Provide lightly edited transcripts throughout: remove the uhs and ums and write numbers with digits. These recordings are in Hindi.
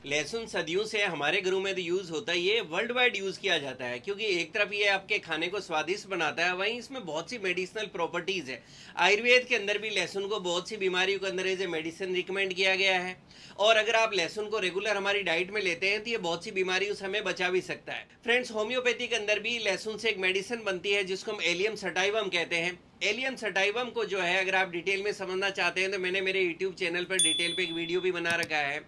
लहसुन सदियों से हमारे घरों में तो यूज होता है, ये वर्ल्ड वाइड यूज किया जाता है क्योंकि एक तरफ ये आपके खाने को स्वादिष्ट बनाता है, वहीं इसमें बहुत सी मेडिसिनल प्रॉपर्टीज है। आयुर्वेद के अंदर भी लहसुन को बहुत सी बीमारियों के अंदर एज ए मेडिसिन रिकमेंड किया गया है। और अगर आप लहसुन को रेगुलर हमारी डाइट में लेते हैं तो ये बहुत सी बीमारियों से हमें बचा भी सकता है। फ्रेंड्स, होम्योपैथी के अंदर भी लहसुन से एक मेडिसिन बनती है जिसको हम एलियम सटाइवम कहते हैं। एलियम सटाइवम को जो है अगर आप डिटेल में समझना चाहते हैं तो मैंने मेरे यूट्यूब चैनल पर डिटेल पे एक वीडियो भी बना रखा है।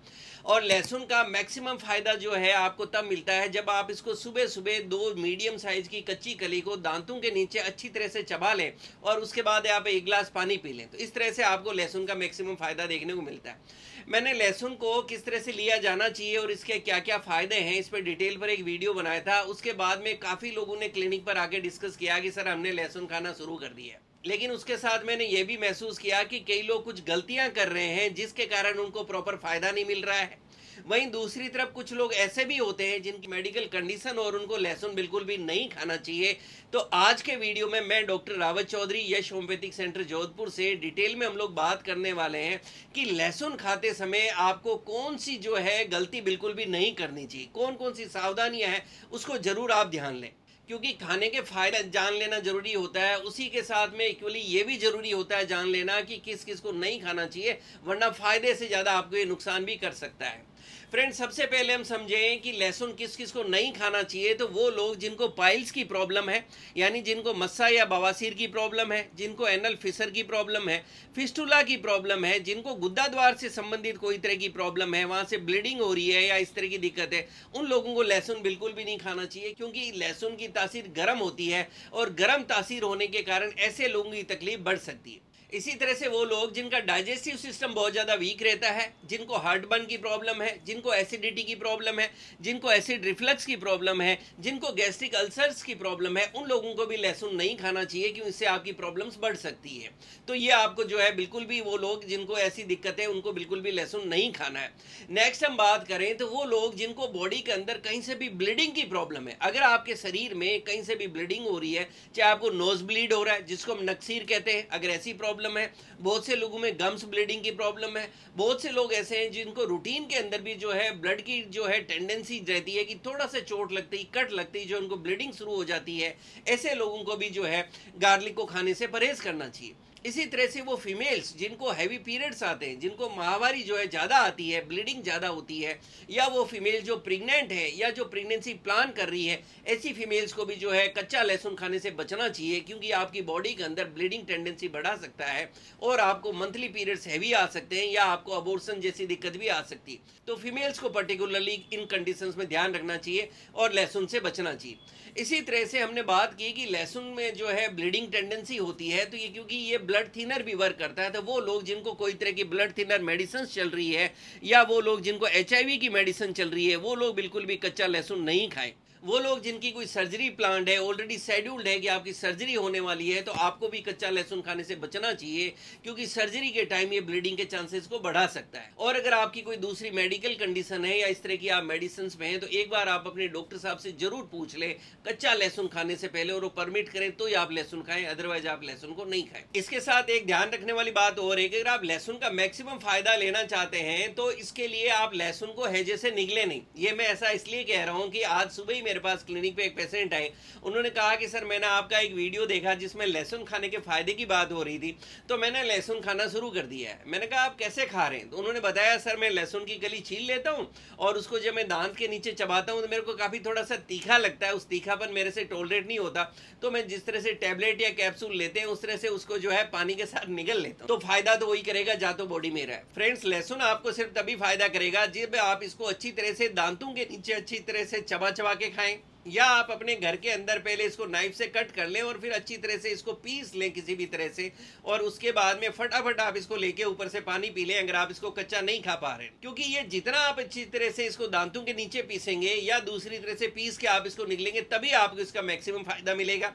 और लहसुन का मैक्सिमम फायदा जो है आपको तब मिलता है जब आप इसको सुबह सुबह 2 मीडियम साइज की कच्ची कली को दांतों के नीचे अच्छी तरह से चबा लें और उसके बाद आप 1 गिलास पानी पी लें, तो इस तरह से आपको लहसुन का मैक्सिमम फायदा देखने को मिलता है। मैंने लहसुन को किस तरह से लिया जाना चाहिए और इसके क्या क्या फायदे हैं इस पर डिटेल पर एक वीडियो बनाया था। उसके बाद में काफी लोगों ने क्लिनिक पर आके डिस्कस किया कि सर हमने लहसुन खाना शुरू कर दिया है, लेकिन उसके साथ मैंने ये भी महसूस किया कि कई लोग कुछ गलतियां कर रहे हैं जिसके कारण उनको प्रॉपर फायदा नहीं मिल रहा है। वहीं दूसरी तरफ कुछ लोग ऐसे भी होते हैं जिनकी मेडिकल कंडीशन और उनको लहसुन बिल्कुल भी नहीं खाना चाहिए। तो आज के वीडियो में मैं डॉक्टर रावत चौधरी यश होम्योपैथिक सेंटर जोधपुर से डिटेल में हम लोग बात करने वाले हैं कि लहसुन खाते समय आपको कौन सी जो है गलती बिल्कुल भी नहीं करनी चाहिए, कौन कौन सी सावधानियां हैं उसको जरूर आप ध्यान लें। क्योंकि खाने के फायदे जान लेना जरूरी होता है, उसी के साथ में इक्वली ये भी जरूरी होता है जान लेना कि किस किस को नहीं खाना चाहिए, वरना फायदे से ज़्यादा आपको ये नुकसान भी कर सकता है। फ्रेंड्स, सबसे पहले हम समझें कि लहसुन किस किस को नहीं खाना चाहिए। तो वो लोग जिनको पाइल्स की प्रॉब्लम है, यानी जिनको मस्सा या बवासीर की प्रॉब्लम है, जिनको एनल फिशर की प्रॉब्लम है, फिस्टुला की प्रॉब्लम है, जिनको गुद्दा द्वार से संबंधित कोई तरह की प्रॉब्लम है, वहाँ से ब्लीडिंग हो रही है या इस तरह की दिक्कत है, उन लोगों को लहसुन बिल्कुल भी नहीं खाना चाहिए। क्योंकि लहसुन की तासीर गर्म होती है और गर्म तासीर होने के कारण ऐसे लोगों की तकलीफ बढ़ सकती है। इसी तरह से वो लोग जिनका डाइजेस्टिव सिस्टम बहुत ज़्यादा वीक रहता है, जिनको हार्ट बर्न की प्रॉब्लम है, जिनको एसिडिटी की प्रॉब्लम है, जिनको एसिड रिफ्लक्स की प्रॉब्लम है, जिनको गैस्ट्रिक अल्सर्स की प्रॉब्लम है, उन लोगों को भी लहसुन नहीं खाना चाहिए क्योंकि इससे आपकी प्रॉब्लम्स बढ़ सकती है। तो ये आपको जो है बिल्कुल भी, वो लोग जिनको ऐसी दिक्कत है उनको बिल्कुल भी लहसुन नहीं खाना है। नेक्स्ट हम बात करें तो वो लोग जिनको बॉडी के अंदर कहीं से भी ब्लीडिंग की प्रॉब्लम है, अगर आपके शरीर में कहीं से भी ब्लीडिंग हो रही है, चाहे आपको नोज ब्लीड हो रहा है जिसको हम नक्सीर कहते हैं, अगर ऐसी प्रॉब्लम है, बहुत से लोगों में गम्स ब्लीडिंग की प्रॉब्लम है, बहुत से लोग ऐसे हैं जिनको रूटीन के अंदर भी जो है ब्लड की जो है टेंडेंसी रहती है कि थोड़ा सा चोट लगती, कट लगती, जो उनको ब्लीडिंग शुरू हो जाती है, ऐसे लोगों को भी जो है गार्लिक को खाने से परहेज करना चाहिए। इसी तरह से वो फीमेल्स जिनको हैवी पीरियड्स आते हैं, जिनको माहवारी जो है ज़्यादा आती है, ब्लीडिंग ज़्यादा होती है, या वो फीमेल जो प्रेग्नेंट है या जो प्रेगनेंसी प्लान कर रही है, ऐसी फीमेल्स को भी जो है कच्चा लहसुन खाने से बचना चाहिए क्योंकि आपकी बॉडी के अंदर ब्लीडिंग टेंडेंसी बढ़ा सकता है और आपको मंथली पीरियड्स हैवी आ सकते हैं या आपको अबॉर्शन जैसी दिक्कत भी आ सकती है। तो फीमेल्स को पर्टिकुलरली इन कंडीशंस में ध्यान रखना चाहिए और लहसुन से बचना चाहिए। इसी तरह से हमने बात की कि लहसुन में जो है ब्लीडिंग टेंडेंसी होती है, तो ये क्योंकि ये ब्लड थिनर भी वर्क करता है, तो वो लोग जिनको कोई तरह की ब्लड थिनर मेडिसिन चल रही है या वो लोग जिनको HIV की मेडिसिन चल रही है, वो लोग बिल्कुल भी कच्चा लहसुन नहीं खाएं। वो लोग जिनकी कोई सर्जरी प्लान्ड है, ऑलरेडी शेड्यूल्ड है कि आपकी सर्जरी होने वाली है, तो आपको भी कच्चा लहसुन खाने से बचना चाहिए क्योंकि सर्जरी के टाइम ये ब्लीडिंग के चांसेस को बढ़ा सकता है। और अगर आपकी कोई दूसरी मेडिकल कंडीशन है या इस तरह की आप मेडिसिन में हैं, तो एक बार आप अपने डॉक्टर साहब से जरूर पूछ लें कच्चा लहसुन खाने से पहले, और वो परमिट करें तो ही आप लहसुन खाएं, अदरवाइज आप लहसुन को नहीं खाएं। इसके साथ एक ध्यान रखने वाली बात और है कि अगर आप लहसुन का मैक्सिमम फायदा लेना चाहते हैं तो इसके लिए आप लहसुन को हैजे से निगले नहीं। ये मैं ऐसा इसलिए कह रहा हूँ कि आज सुबह ही मेरे पास क्लिनिक पे एक पेशेंट आए, उन्होंने कहा कि सर मैंने आपका एक वीडियो देखा जिसमें लहसुन खाने के फायदे की बात हो रही थी, तो मैंने लहसुन खाना शुरू कर दिया है। मैंने कहा आप कैसे खा रहे हैं? तो उन्होंने बताया सर मैं लहसुन की कली छील लेता हूँ और उसको जब मैं दांत के नीचे चबाता हूँ तो मेरे को काफी थोड़ा सा तीखा लगता है, उस तीखापन मेरे से टॉलरेट नहीं होता, तो मैं जिस तरह से टैबलेट या कैप्सूल लेते हैं उस तरह से उसको जो है पानी के साथ निगल लेता हूँ, तो फायदा तो वही करेगा जा तो बॉडी में रहा है। फ्रेंड्स, लहसुन आपको सिर्फ तभी फायदा करेगा जब आप इसको अच्छी तरह से दांतों के नीचे अच्छी तरह से चबा चबा के खाएं, या आप अपने घर के अंदर पहले इसको नाइफ से कट कर लें और फिर अच्छी तरह से इसको पीस लें किसी भी तरह से, और उसके बाद में फटाफट आप इसको लेके ऊपर से पानी पी लें अगर आप इसको कच्चा नहीं खा पा रहे हैं। क्योंकि ये जितना आप अच्छी तरह से इसको दांतों के नीचे पीसेंगे या दूसरी तरह से पीस के आप इसको निकलेंगे, तभी आपको इसका मैक्सिमम फायदा मिलेगा।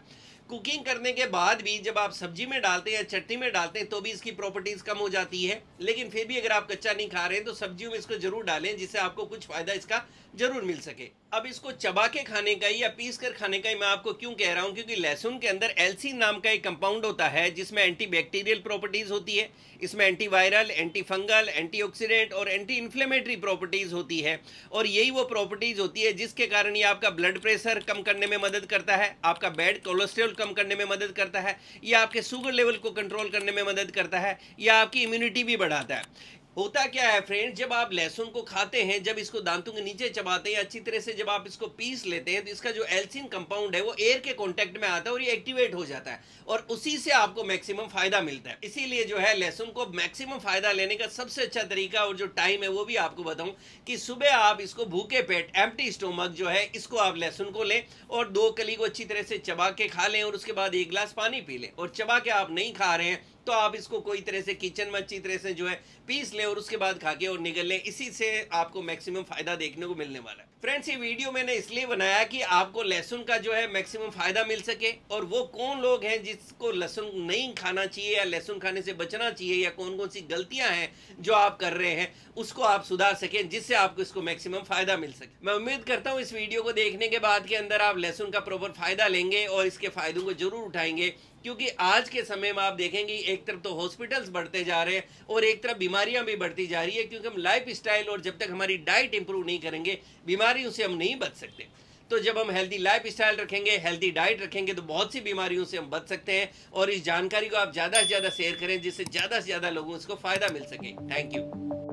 कुकिंग करने के बाद भी जब आप सब्जी में डालते हैं या चटनी में डालते हैं तो भी इसकी प्रॉपर्टीज कम हो जाती है। लेकिन फिर भी अगर आप कच्चा नहीं खा रहे हैं तो सब्जियों में इसको जरूर डालें, जिससे आपको कुछ फायदा इसका जरूर मिल सके। अब इसको चबा के खाने का या पीस कर खाने का ही मैं आपको क्यों कह रहा हूं, क्योंकि लहसुन के अंदर एल्सीन नाम का एक कंपाउंड होता है जिसमें एंटीबैक्टीरियल प्रॉपर्टीज होती है, इसमें एंटीवायरल, एंटी फंगल, एंटीऑक्सीडेंट और एंटी इन्फ्लेमेटरी प्रॉपर्टीज होती है। और यही वो प्रॉपर्टीज होती है जिसके कारण ये आपका ब्लड प्रेशर कम करने में मदद करता है, आपका बैड कोलेस्ट्रॉल कम करने में मदद करता है, या आपके शुगर लेवल को कंट्रोल करने में मदद करता है, या आपकी इम्यूनिटी भी बढ़ाता है। होता क्या है फ्रेंड, जब आप लहसुन को खाते हैं, जब इसको दांतों के नीचे चबाते हैं, अच्छी तरह से जब आप इसको पीस लेते हैं, तो इसका जो एल्सिन कंपाउंड है वो एयर के कांटेक्ट में आता है और ये एक्टिवेट हो जाता है और उसी से आपको मैक्सिमम फायदा मिलता है। इसीलिए जो है लहसुन को मैक्सिमम फायदा लेने का सबसे अच्छा तरीका और जो टाइम है वो भी आपको बताऊं कि सुबह आप इसको भूखे पेट एम्प्टी स्टोमक जो है इसको आप लहसुन को लें और 2 कली को अच्छी तरह से चबा के खा लें और उसके बाद 1 गिलास पानी पी लें। और चबा के आप नहीं खा रहे हैं तो आप इसको कोई तरह से किचन में अच्छी तरह से जो है पीस लें और उसके बाद खा के और निगल लें। इसी से आपको मैक्सिमम फायदा देखने को मिलने वाला है। फ्रेंड्स, ये वीडियो मैंने इसलिए बनाया कि आपको लहसुन का जो है मैक्सिमम फायदा मिल सके। और वो कौन लोग हैं जिसको लहसुन नहीं खाना चाहिए या लहसुन खाने से बचना चाहिए, या कौन कौन सी गलतियां हैं जो आप कर रहे हैं, उसको आप सुधार सकें, जिससे आपको इसको मैक्सिमम फायदा मिल सके। मैं उम्मीद करता हूं इस वीडियो को देखने के बाद के अंदर आप लहसुन का प्रॉपर फायदा लेंगे और इसके फायदों को जरूर उठाएंगे। क्योंकि आज के समय में आप देखेंगे एक तरफ तो हॉस्पिटल्स बढ़ते जा रहे हैं और एक तरफ बीमारियां भी बढ़ती जा रही है, क्योंकि हम लाइफ स्टाइल और जब तक हमारी डाइट इंप्रूव नहीं करेंगे बीमारियों से हम नहीं बच सकते। तो जब हम हेल्दी लाइफ स्टाइल रखेंगे, हेल्दी डाइट रखेंगे, तो बहुत सी बीमारियों से हम बच सकते हैं। और इस जानकारी को आप ज़्यादा से ज़्यादा शेयर करें जिससे ज़्यादा से ज़्यादा लोगों को इसको फायदा मिल सके। Thank you.